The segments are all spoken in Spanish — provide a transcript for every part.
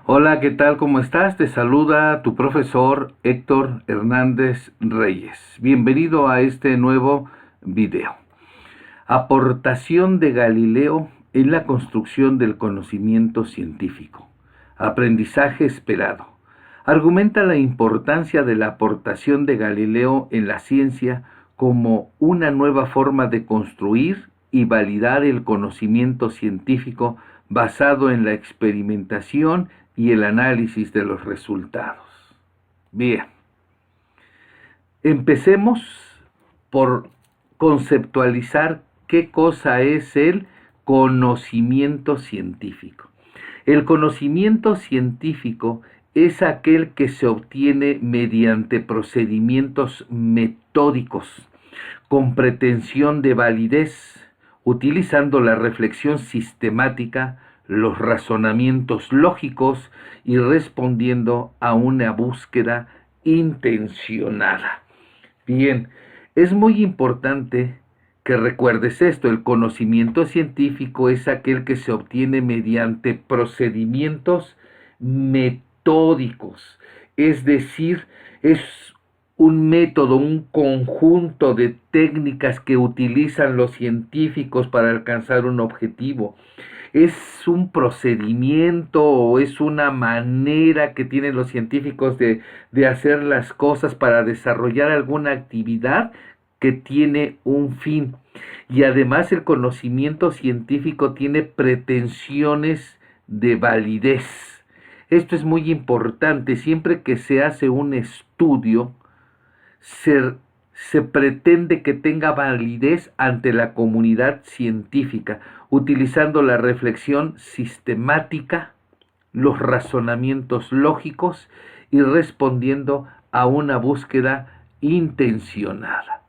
Hola, ¿qué tal? ¿Cómo estás? Te saluda tu profesor Héctor Hernández Reyes. Bienvenido a este nuevo video. Aportación de Galileo en la construcción del conocimiento científico. Aprendizaje esperado. Argumenta la importancia de la aportación de Galileo en la ciencia como una nueva forma de construir y validar el conocimiento científico basado en la experimentación y el análisis de los resultados. Bien, empecemos por conceptualizar qué cosa es el conocimiento científico. El conocimiento científico es aquel que se obtiene mediante procedimientos metódicos, con pretensión de validez, utilizando la reflexión sistemática, los razonamientos lógicos y respondiendo a una búsqueda intencionada. Bien, es muy importante que recuerdes esto: el conocimiento científico es aquel que se obtiene mediante procedimientos metódicos, es decir, es un método, un conjunto de técnicas que utilizan los científicos para alcanzar un objetivo. Es un procedimiento o es una manera que tienen los científicos de hacer las cosas para desarrollar alguna actividad que tiene un fin. Y además el conocimiento científico tiene pretensiones de validez. Esto es muy importante. Siempre que se hace un estudio, se pretende que tenga validez ante la comunidad científica, utilizando la reflexión sistemática, los razonamientos lógicos y respondiendo a una búsqueda intencionada.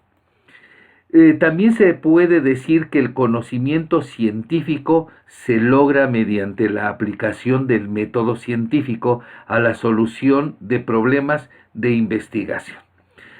También se puede decir que el conocimiento científico se logra mediante la aplicación del método científico a la solución de problemas de investigación.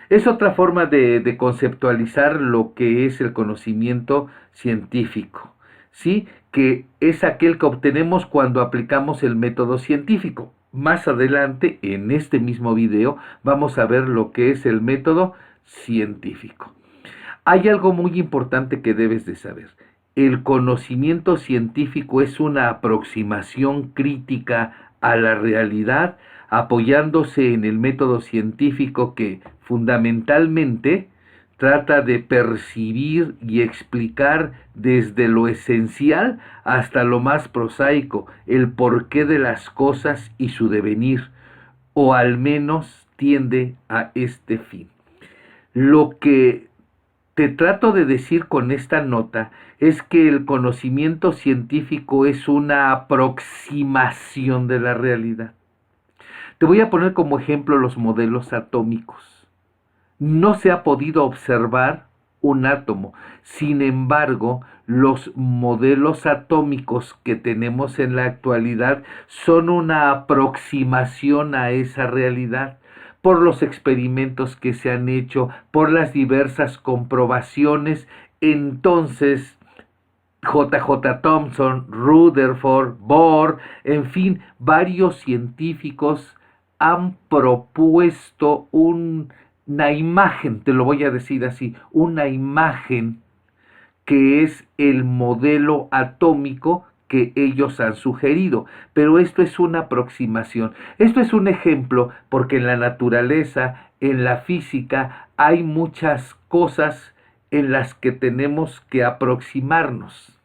Es otra forma de conceptualizar lo que es el conocimiento científico, ¿sí? Que es aquel que obtenemos cuando aplicamos el método científico. Más adelante, en este mismo video, vamos a ver lo que es el método científico. Hay algo muy importante que debes de saber. El conocimiento científico es una aproximación crítica a la realidad, apoyándose en el método científico que fundamentalmente trata de percibir y explicar desde lo esencial hasta lo más prosaico el porqué de las cosas y su devenir, o al menos tiende a este fin. Lo que te trato de decir con esta nota es que el conocimiento científico es una aproximación de la realidad. Te voy a poner como ejemplo los modelos atómicos. No se ha podido observar un átomo. Sin embargo, los modelos atómicos que tenemos en la actualidad son una aproximación a esa realidad, por los experimentos que se han hecho, por las diversas comprobaciones. Entonces, J.J. Thomson, Rutherford, Bohr, en fin, varios científicos han propuesto una imagen, te lo voy a decir así, una imagen que es el modelo atómico que ellos han sugerido. Pero esto es una aproximación. Esto es un ejemplo porque en la naturaleza, en la física, hay muchas cosas en las que tenemos que aproximarnos.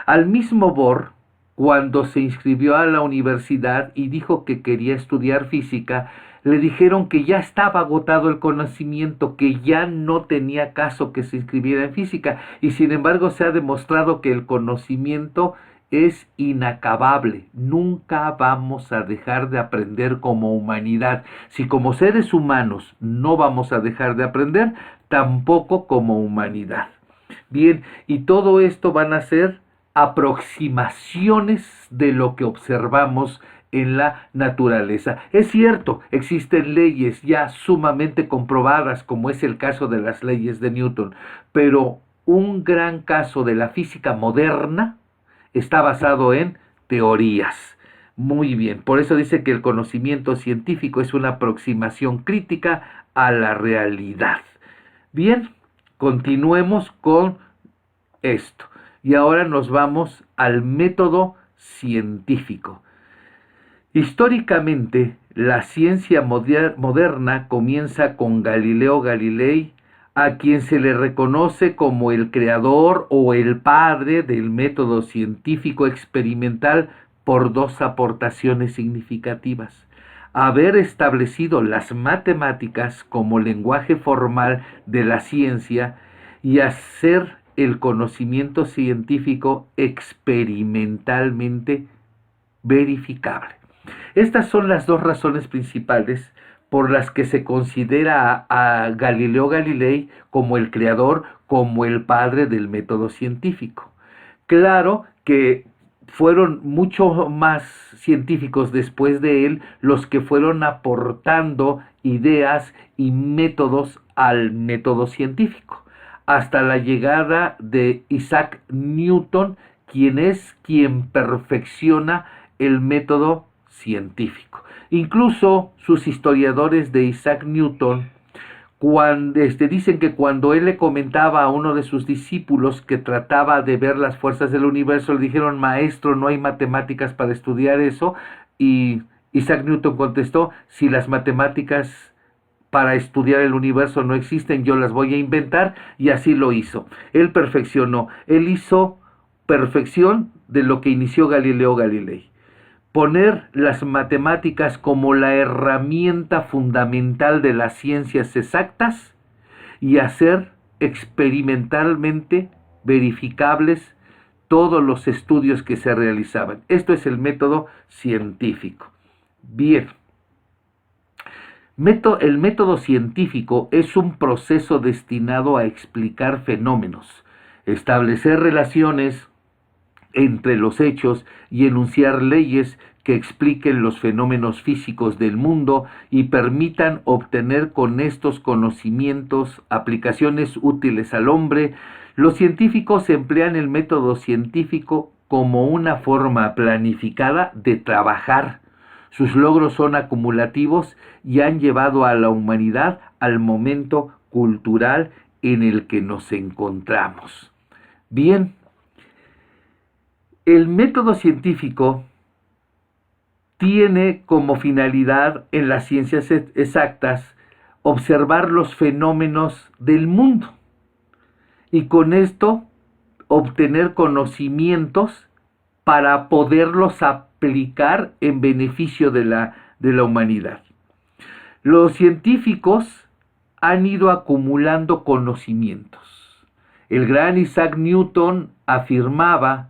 Al mismo Bohr, cuando se inscribió a la universidad y dijo que quería estudiar física, le dijeron que ya estaba agotado el conocimiento, que ya no tenía caso que se inscribiera en física, y sin embargo se ha demostrado que el conocimiento es inacabable. Nunca vamos a dejar de aprender como humanidad. Si como seres humanos no vamos a dejar de aprender, tampoco como humanidad. Bien, y todo esto van a ser aproximaciones de lo que observamos en la naturaleza. Es cierto, existen leyes ya sumamente comprobadas, como es el caso de las leyes de Newton, pero un gran caso de la física moderna está basado en teorías. Muy bien, por eso dice que el conocimiento científico es una aproximación crítica a la realidad. Bien, continuemos con esto. Y ahora nos vamos al método científico. Históricamente, la ciencia moderna comienza con Galileo Galilei, a quien se le reconoce como el creador o el padre del método científico experimental por dos aportaciones significativas: haber establecido las matemáticas como lenguaje formal de la ciencia y hacer el conocimiento científico experimentalmente verificable. Estas son las dos razones principales por las que se considera a Galileo Galilei como el creador, como el padre del método científico. Claro que fueron mucho más científicos después de él los que fueron aportando ideas y métodos al método científico, hasta la llegada de Isaac Newton, quien perfecciona el método científico. Incluso sus historiadores de Isaac Newton dicen que cuando él le comentaba a uno de sus discípulos que trataba de ver las fuerzas del universo, le dijeron: maestro, no hay matemáticas para estudiar eso. Y Isaac Newton contestó: si las matemáticas para estudiar el universo no existen, yo las voy a inventar. Y así lo hizo. Él perfeccionó, él hizo perfección de lo que inició Galileo Galilei: poner las matemáticas como la herramienta fundamental de las ciencias exactas y hacer experimentalmente verificables todos los estudios que se realizaban. Esto es el método científico. Bien. El método científico es un proceso destinado a explicar fenómenos, establecer relaciones entre los hechos y enunciar leyes que expliquen los fenómenos físicos del mundo y permitan obtener con estos conocimientos aplicaciones útiles al hombre. Los científicos emplean el método científico como una forma planificada de trabajar. Sus logros son acumulativos y han llevado a la humanidad al momento cultural en el que nos encontramos. Bien, el método científico tiene como finalidad en las ciencias exactas observar los fenómenos del mundo y con esto obtener conocimientos para poderlos aplicar en beneficio de la humanidad. Los científicos han ido acumulando conocimientos. El gran Isaac Newton afirmaba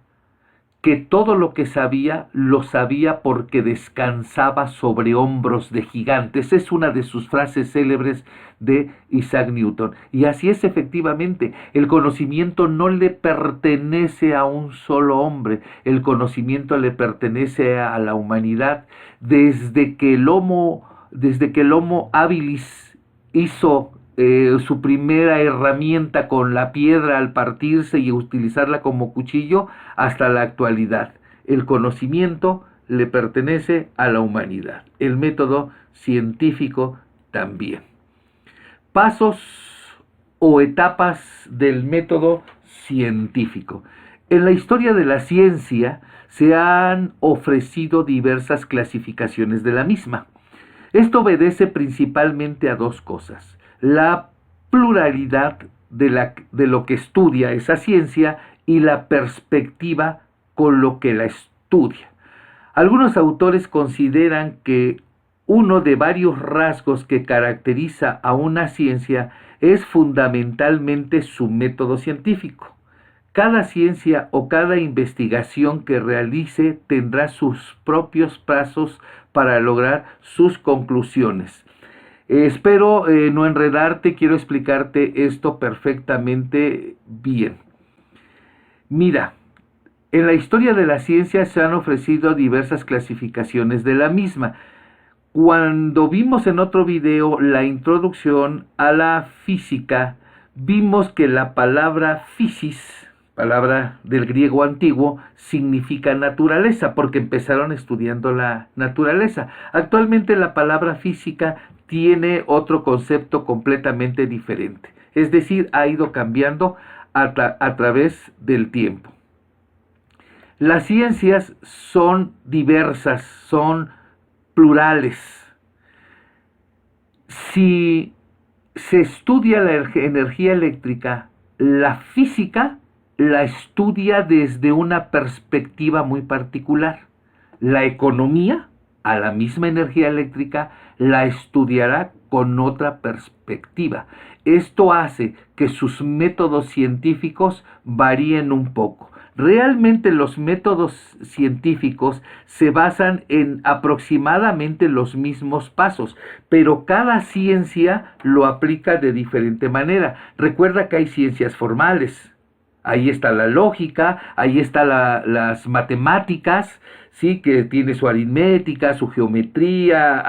que todo lo que sabía, lo sabía porque descansaba sobre hombros de gigantes. Es una de sus frases célebres de Isaac Newton. Y así es efectivamente. El conocimiento no le pertenece a un solo hombre. El conocimiento le pertenece a la humanidad. Desde que el Homo habilis hizo su primera herramienta con la piedra al partirse y utilizarla como cuchillo, hasta la actualidad. El conocimiento le pertenece a la humanidad. El método científico también. Pasos o etapas del método científico. En la historia de la ciencia se han ofrecido diversas clasificaciones de la misma. Esto obedece principalmente a dos cosas: la pluralidad de lo que estudia esa ciencia y la perspectiva con lo que la estudia. Algunos autores consideran que uno de varios rasgos que caracteriza a una ciencia es fundamentalmente su método científico. Cada ciencia o cada investigación que realice tendrá sus propios pasos para lograr sus conclusiones. Espero no enredarte, quiero explicarte esto perfectamente bien. Mira, en la historia de la ciencia se han ofrecido diversas clasificaciones de la misma. Cuando vimos en otro video la introducción a la física, vimos que la palabra physis, palabra del griego antiguo, significa naturaleza, porque empezaron estudiando la naturaleza. Actualmente la palabra física tiene otro concepto completamente diferente, es decir, ha ido cambiando a través del tiempo. Las ciencias son diversas, son plurales. Si se estudia la energía eléctrica, la física la estudia desde una perspectiva muy particular. La economía, a la misma energía eléctrica, la estudiará con otra perspectiva. Esto hace que sus métodos científicos varíen un poco. Realmente los métodos científicos se basan en aproximadamente los mismos pasos, pero cada ciencia lo aplica de diferente manera. Recuerda que hay ciencias formales. Ahí está la lógica, ahí está las matemáticas, sí, que tiene su aritmética, su geometría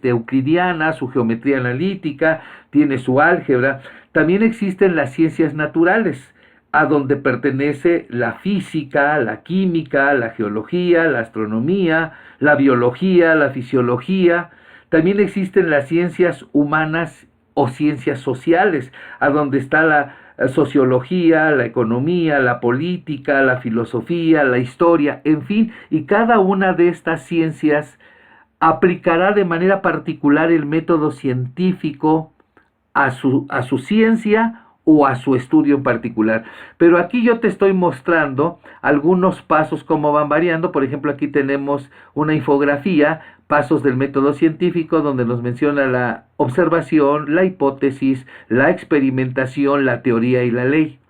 euclidiana, su geometría analítica, tiene su álgebra. También existen las ciencias naturales, a donde pertenece la física, la química, la geología, la astronomía, la biología, la fisiología. También existen las ciencias humanas o ciencias sociales, a donde está la sociología, la economía, la política, la filosofía, la historia, en fin, y cada una de estas ciencias aplicará de manera particular el método científico a su ciencia o a su estudio en particular. Pero aquí yo te estoy mostrando algunos pasos, cómo van variando. Por ejemplo, aquí tenemos una infografía, pasos del método científico, donde nos menciona la observación, la hipótesis, la experimentación, la teoría y la ley.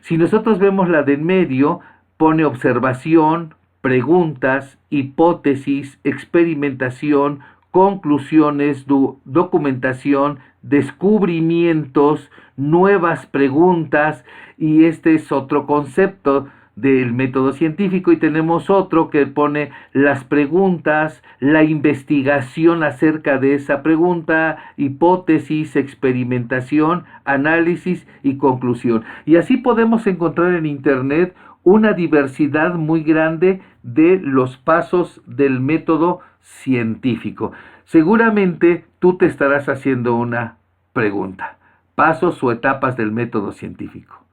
Si nosotros vemos la de en medio, pone observación, preguntas, hipótesis, experimentación, conclusiones, documentación, descubrimientos, nuevas preguntas, y este es otro concepto del método científico. Y tenemos otro que pone las preguntas, la investigación acerca de esa pregunta, hipótesis, experimentación, análisis y conclusión. Y así podemos encontrar en internet una diversidad muy grande de los pasos del método científico. Seguramente tú te estarás haciendo una pregunta: pasos o etapas del método científico.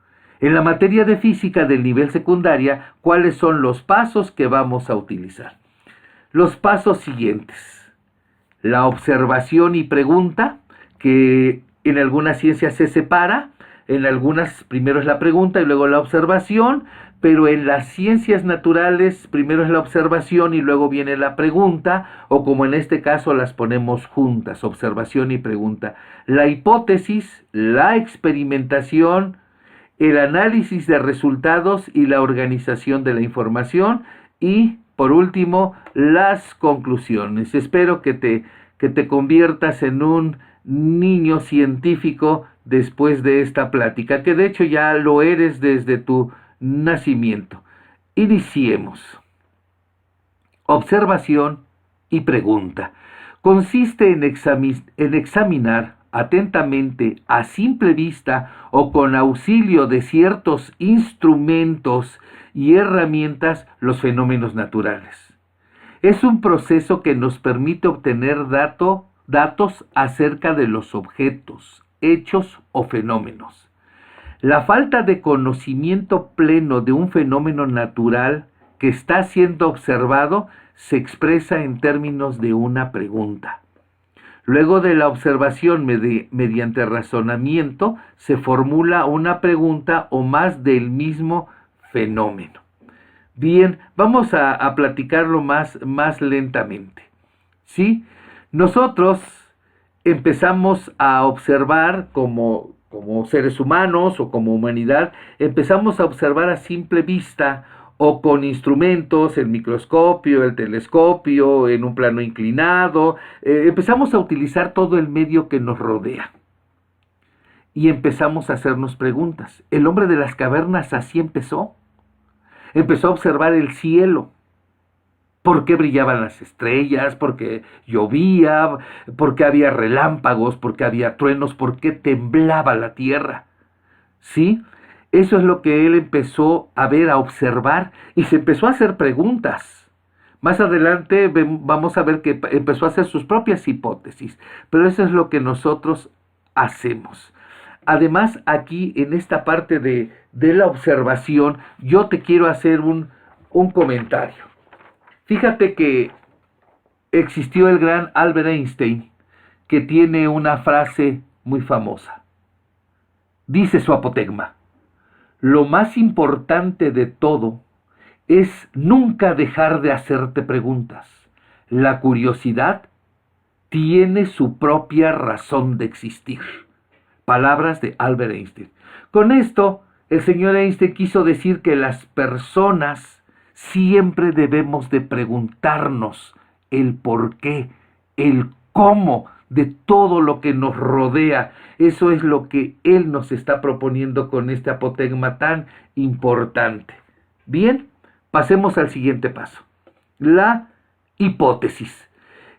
En la materia de física del nivel secundaria, ¿cuáles son los pasos que vamos a utilizar? Los pasos siguientes: la observación y pregunta, que en algunas ciencias se separa, en algunas primero es la pregunta y luego la observación, pero en las ciencias naturales primero es la observación y luego viene la pregunta, o como en este caso las ponemos juntas, observación y pregunta. La hipótesis, la experimentación, el análisis de resultados y la organización de la información, y por último las conclusiones. Espero que te conviertas en un niño científico después de esta plática, que de hecho ya lo eres desde tu nacimiento. Iniciemos. Observación y pregunta. Consiste en examinar atentamente, a simple vista o con auxilio de ciertos instrumentos y herramientas, los fenómenos naturales. Es un proceso que nos permite obtener datos acerca de los objetos, hechos o fenómenos. La falta de conocimiento pleno de un fenómeno natural que está siendo observado se expresa en términos de una pregunta. Luego de la observación mediante razonamiento, se formula una pregunta o más del mismo fenómeno. Bien, vamos a platicarlo más lentamente. ¿Sí? Nosotros empezamos a observar como seres humanos o como humanidad, empezamos a observar a simple vista o con instrumentos, el microscopio, el telescopio, en un plano inclinado. Empezamos a utilizar todo el medio que nos rodea. Y empezamos a hacernos preguntas. El hombre de las cavernas así empezó. Empezó a observar el cielo. ¿Por qué brillaban las estrellas? ¿Por qué llovía? ¿Por qué había relámpagos? ¿Por qué había truenos? ¿Por qué temblaba la tierra? ¿Sí? Eso es lo que él empezó a ver, a observar, y se empezó a hacer preguntas. Más adelante vamos a ver que empezó a hacer sus propias hipótesis, pero eso es lo que nosotros hacemos. Además, aquí en esta parte de la observación, yo te quiero hacer un comentario. Fíjate que existió el gran Albert Einstein, que tiene una frase muy famosa. Dice su apotegma: lo más importante de todo es nunca dejar de hacerte preguntas. La curiosidad tiene su propia razón de existir. Palabras de Albert Einstein. Con esto, el señor Einstein quiso decir que las personas siempre debemos de preguntarnos el por qué, el cómo de todo lo que nos rodea. Eso es lo que él nos está proponiendo con este apotegma tan importante. Bien, pasemos al siguiente paso. La hipótesis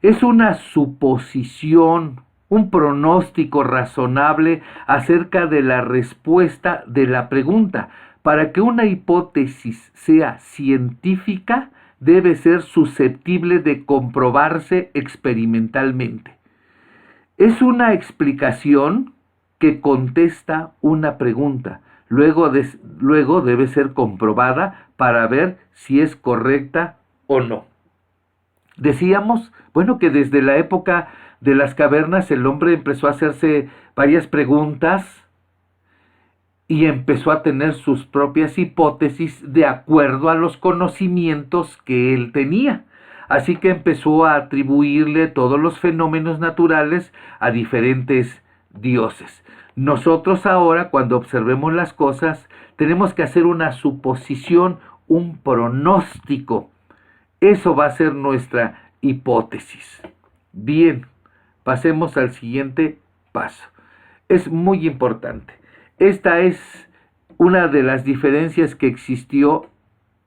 es una suposición, un pronóstico razonable acerca de la respuesta de la pregunta. Para que una hipótesis sea científica, debe ser susceptible de comprobarse experimentalmente. Es una explicación que contesta una pregunta. Luego debe ser comprobada para ver si es correcta o no. Decíamos, bueno, que desde la época de las cavernas el hombre empezó a hacerse varias preguntas y empezó a tener sus propias hipótesis de acuerdo a los conocimientos que él tenía. Así que empezó a atribuirle todos los fenómenos naturales a diferentes dioses. Nosotros ahora, cuando observemos las cosas, tenemos que hacer una suposición, un pronóstico. Eso va a ser nuestra hipótesis. Bien, pasemos al siguiente paso. Es muy importante. Esta es una de las diferencias que existió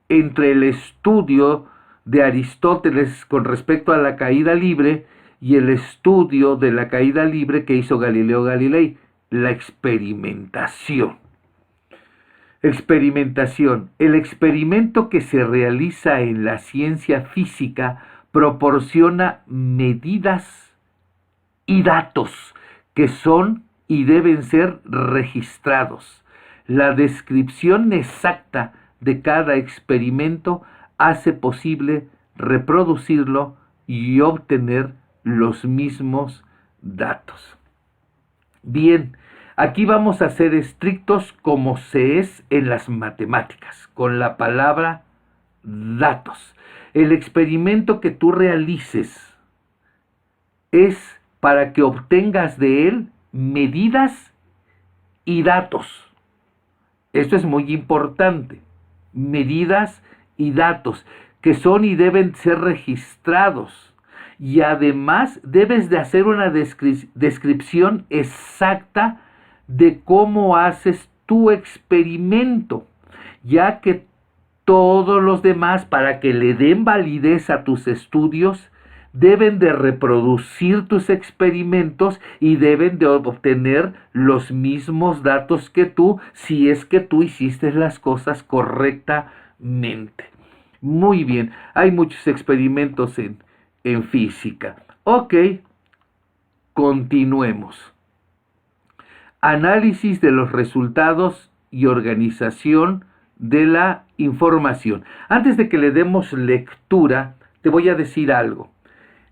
entre el estudio de Aristóteles con respecto a la caída libre y el estudio de la caída libre que hizo Galileo Galilei, la experimentación. Experimentación. El experimento que se realiza en la ciencia física proporciona medidas y datos que son y deben ser registrados. La descripción exacta de cada experimento hace posible reproducirlo y obtener los mismos datos. Bien, aquí vamos a ser estrictos como se es en las matemáticas, con la palabra datos. El experimento que tú realices es para que obtengas de él medidas y datos. Esto es muy importante. Medidas y datos que son y deben ser registrados. Y además debes de hacer una descripción exacta de cómo haces tu experimento, ya que todos los demás, para que le den validez a tus estudios, deben de reproducir tus experimentos y deben de obtener los mismos datos que tú, si es que tú hiciste las cosas correctamente. Muy bien, hay muchos experimentos en física. Ok, continuemos. Análisis de los resultados y organización de la información. Antes de que le demos lectura, te voy a decir algo.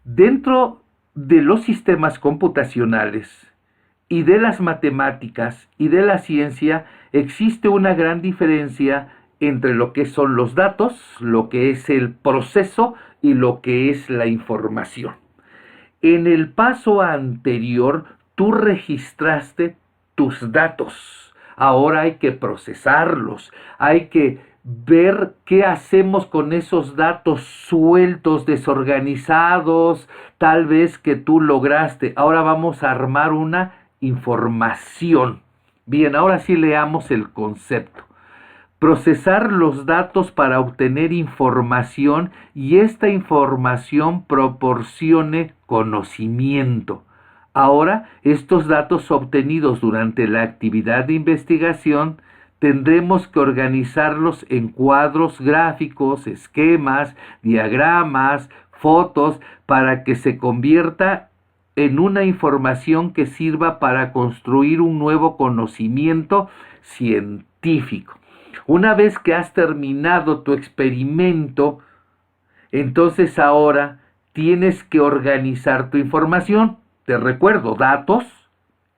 Dentro de los sistemas computacionales y de las matemáticas y de la ciencia existe una gran diferencia entre lo que son los datos, lo que es el proceso y lo que es la información. En el paso anterior, tú registraste tus datos. Ahora hay que procesarlos, hay que ver qué hacemos con esos datos sueltos, desorganizados, tal vez que tú lograste. Ahora vamos a armar una información. Bien, ahora sí leamos el concepto. Procesar los datos para obtener información y esta información proporcione conocimiento. Ahora, estos datos obtenidos durante la actividad de investigación tendremos que organizarlos en cuadros gráficos, esquemas, diagramas, fotos, para que se convierta en una información que sirva para construir un nuevo conocimiento científico. Una vez que has terminado tu experimento, entonces ahora tienes que organizar tu información. Te recuerdo, datos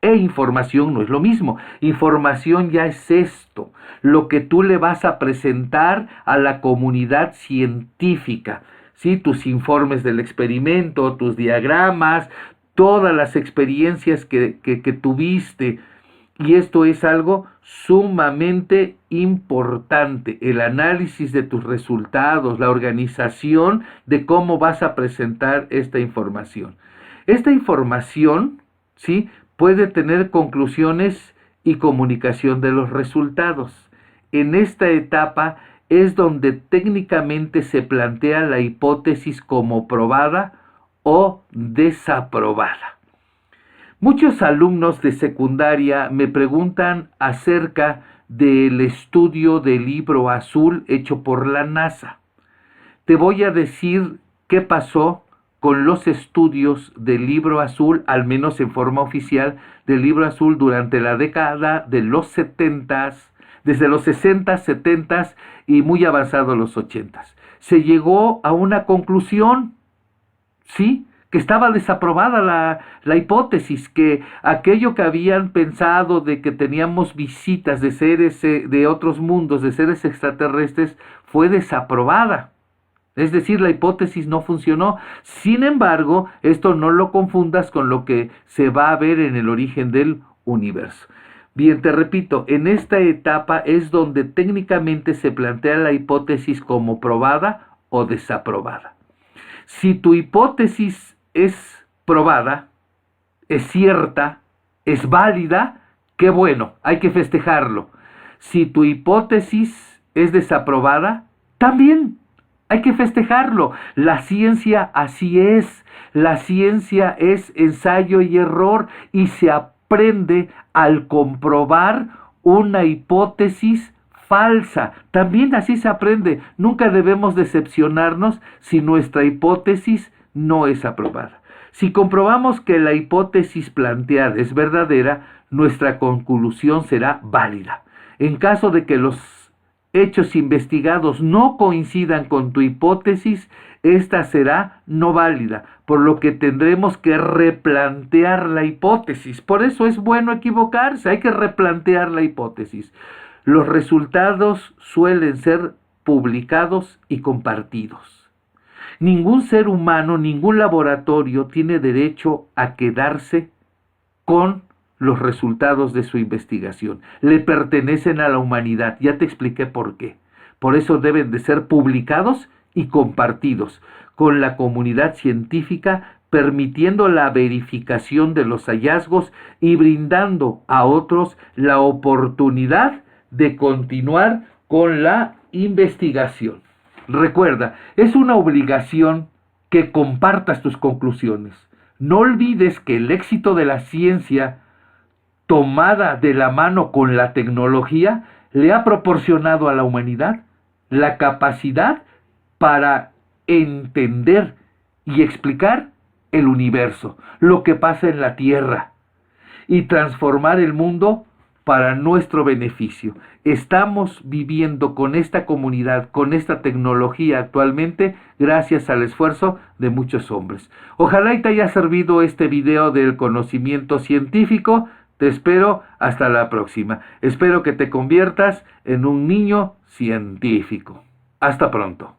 e información no es lo mismo. Información ya es esto, lo que tú le vas a presentar a la comunidad científica, ¿sí? Tus informes del experimento, tus diagramas, todas las experiencias que tuviste. Y esto es algo sumamente importante, el análisis de tus resultados, la organización de cómo vas a presentar esta información. Esta información, ¿sí?, puede tener conclusiones y comunicación de los resultados. En esta etapa es donde técnicamente se plantea la hipótesis como probada o desaprobada. Muchos alumnos de secundaria me preguntan acerca del estudio del libro azul hecho por la NASA. Te voy a decir qué pasó con los estudios del libro azul, al menos en forma oficial, del libro azul durante la década de los 70s, desde los 60s, 70s y muy avanzados los 80s. Se llegó a una conclusión, ¿sí?, que estaba desaprobada la hipótesis, que aquello que habían pensado de que teníamos visitas de seres de otros mundos, de seres extraterrestres, fue desaprobada. Es decir, la hipótesis no funcionó. Sin embargo, esto no lo confundas con lo que se va a ver en el origen del universo. Bien, te repito, en esta etapa es donde técnicamente se plantea la hipótesis como probada o desaprobada. Si tu hipótesis es probada, es cierta, es válida, qué bueno, hay que festejarlo. Si tu hipótesis es desaprobada, también hay que festejarlo. La ciencia así es. La ciencia es ensayo y error y se aprende al comprobar una hipótesis falsa. También así se aprende. Nunca debemos decepcionarnos si nuestra hipótesis no es aprobada. Si comprobamos que la hipótesis planteada es verdadera, nuestra conclusión será válida. En caso de que los hechos investigados no coincidan con tu hipótesis, esta será no válida, por lo que tendremos que replantear la hipótesis. Por eso es bueno equivocarse, hay que replantear la hipótesis. Los resultados suelen ser publicados y compartidos. Ningún ser humano, ningún laboratorio tiene derecho a quedarse con los resultados de su investigación. Le pertenecen a la humanidad. Ya te expliqué por qué. Por eso deben de ser publicados y compartidos con la comunidad científica, permitiendo la verificación de los hallazgos y brindando a otros la oportunidad de continuar con la investigación. Recuerda, es una obligación que compartas tus conclusiones. No olvides que el éxito de la ciencia, tomada de la mano con la tecnología, le ha proporcionado a la humanidad la capacidad para entender y explicar el universo, lo que pasa en la Tierra, y transformar el mundo para nuestro beneficio. Estamos viviendo con esta comunidad, con esta tecnología actualmente, gracias al esfuerzo de muchos hombres. Ojalá y te haya servido este video del conocimiento científico. Te espero hasta la próxima. Espero que te conviertas en un niño científico. Hasta pronto.